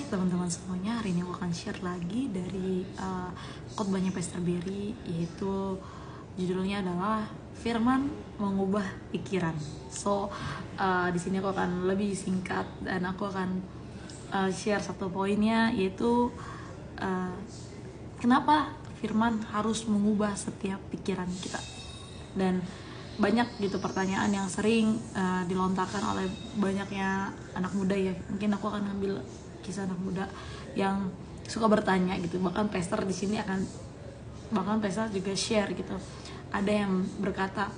teman-teman semuanya, hari ini aku akan share lagi dari khotbahnya Pastor Berry, yaitu judulnya adalah Firman Mengubah Pikiran. Di sini aku akan lebih singkat dan aku akan share satu poinnya, yaitu kenapa Firman harus mengubah setiap pikiran kita. Dan banyak gitu pertanyaan yang sering dilontarkan oleh banyaknya anak muda ya. Mungkin aku akan ngambil kisah anak muda yang suka bertanya gitu. Bahkan pastor di sini bahkan pastor juga share gitu. Ada yang berkata,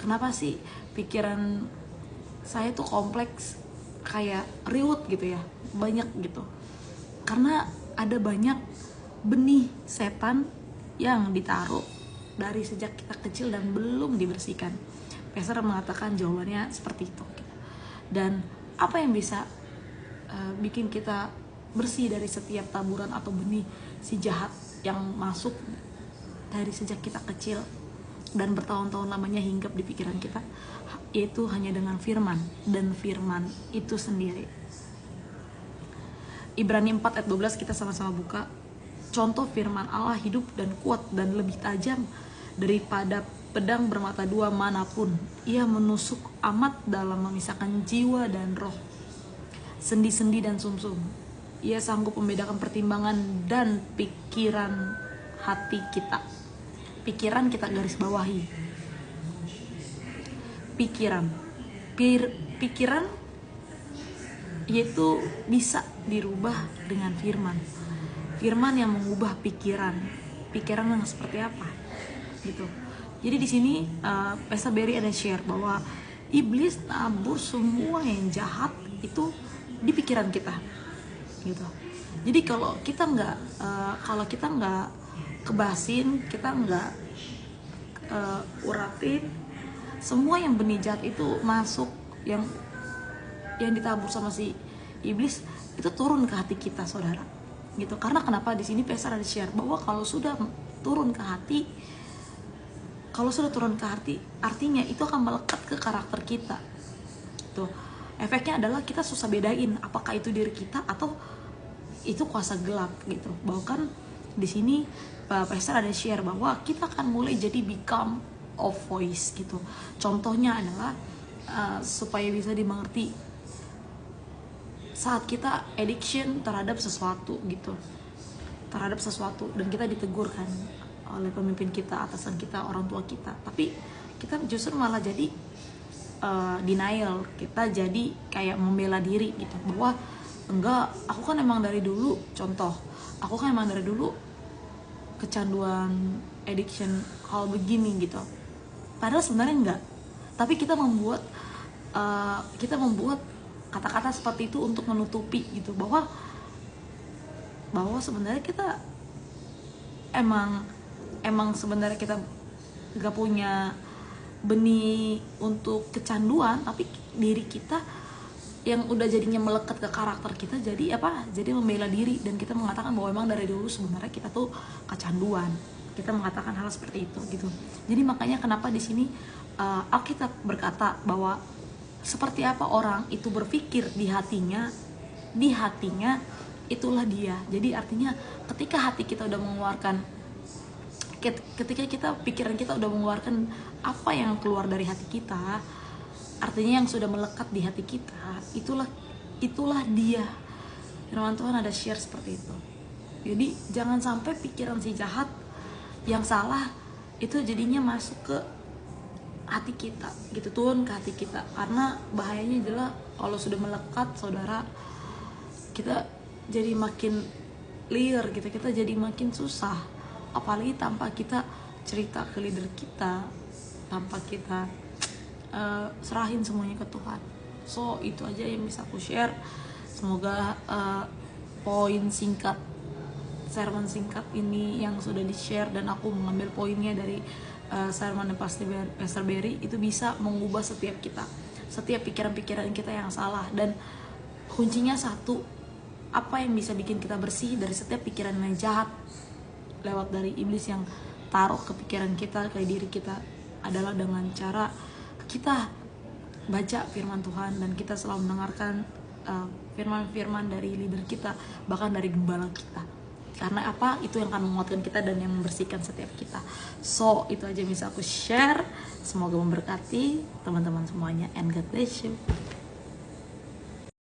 kenapa sih pikiran saya tuh kompleks kayak riwut gitu ya, banyak gitu. Karena ada banyak benih setan yang ditaruh dari sejak kita kecil dan belum dibersihkan. Pastor mengatakan jawabannya seperti itu. Dan apa yang bisa bikin kita bersih dari setiap taburan atau benih si jahat yang masuk dari sejak kita kecil dan bertahun-tahun lamanya hinggap di pikiran kita, yaitu hanya dengan firman, dan firman itu sendiri. Ibrani 4 ayat 12 kita sama-sama buka. Contoh firman Allah hidup dan kuat dan lebih tajam daripada pedang bermata dua manapun. Ia menusuk amat dalam memisahkan jiwa dan roh, sendi-sendi dan sumsum. Ia sanggup membedakan pertimbangan dan pikiran hati kita. Pikiran kita garis bawahi. Pikiran yaitu bisa dirubah dengan firman. Firman yang mengubah pikiran yang seperti apa gitu. Jadi di sini Pastor Berry ada share bahwa iblis nabur semua yang jahat itu di pikiran kita gitu. Jadi kalau kita nggak kebasin, kita nggak uratin, semua yang benih jahat itu masuk, yang ditabur sama si iblis itu turun ke hati kita, saudara gitu. Karena kenapa di sini Pastor ada share bahwa kalau sudah turun ke hati, artinya itu akan melekat ke karakter kita tuh. Efeknya adalah kita susah bedain apakah itu diri kita atau itu kuasa gelap gitu. Bahkan di sini Pastor ada share bahwa kita akan mulai jadi become of voice gitu. Contohnya adalah supaya bisa dimengerti saat kita addiction terhadap sesuatu dan kita ditegur kan oleh pemimpin kita, atasan kita, orang tua kita, tapi kita justru malah jadi denial, kita jadi kayak membela diri gitu, bahwa enggak, aku kan emang dari dulu kecanduan, addiction hal begini gitu. Padahal sebenarnya enggak, tapi kita membuat kata-kata seperti itu untuk menutupi gitu, bahwa sebenarnya kita emang sebenarnya kita gak punya benih untuk kecanduan, tapi diri kita yang udah jadinya melekat ke karakter kita jadi membela diri, dan kita mengatakan bahwa emang dari dulu sebenarnya kita tuh kecanduan. Kita mengatakan hal seperti itu gitu. Jadi makanya kenapa di sini Alkitab berkata bahwa seperti apa orang itu berpikir di hatinya itulah dia. Jadi artinya ketika pikiran kita udah mengeluarkan apa yang keluar dari hati kita, artinya yang sudah melekat di hati kita, itulah dia. Firman Tuhan ada share seperti itu. Jadi jangan sampai pikiran si jahat yang salah itu jadinya masuk ke hati kita gitu, turun ke hati kita. Karena bahayanya adalah kalau sudah melekat, saudara, kita jadi makin liar gitu, kita jadi makin susah, apalagi tanpa kita cerita ke leader kita, tanpa kita serahin semuanya ke Tuhan. Itu aja yang bisa aku share. Semoga sermon singkat ini yang sudah di share dan aku mengambil poinnya dari sermon Pastor Berry itu bisa mengubah setiap pikiran-pikiran kita yang salah. Dan kuncinya satu, apa yang bisa bikin kita bersih dari setiap pikiran yang jahat lewat dari iblis yang taruh ke pikiran kita, ke diri kita, adalah dengan cara kita baca firman Tuhan dan kita selalu mendengarkan firman-firman dari leader kita, bahkan dari gembala kita. Karena apa? Itu yang akan menguatkan kita dan yang membersihkan setiap kita. So, itu aja bisa aku share. Semoga memberkati teman-teman semuanya, and God bless you.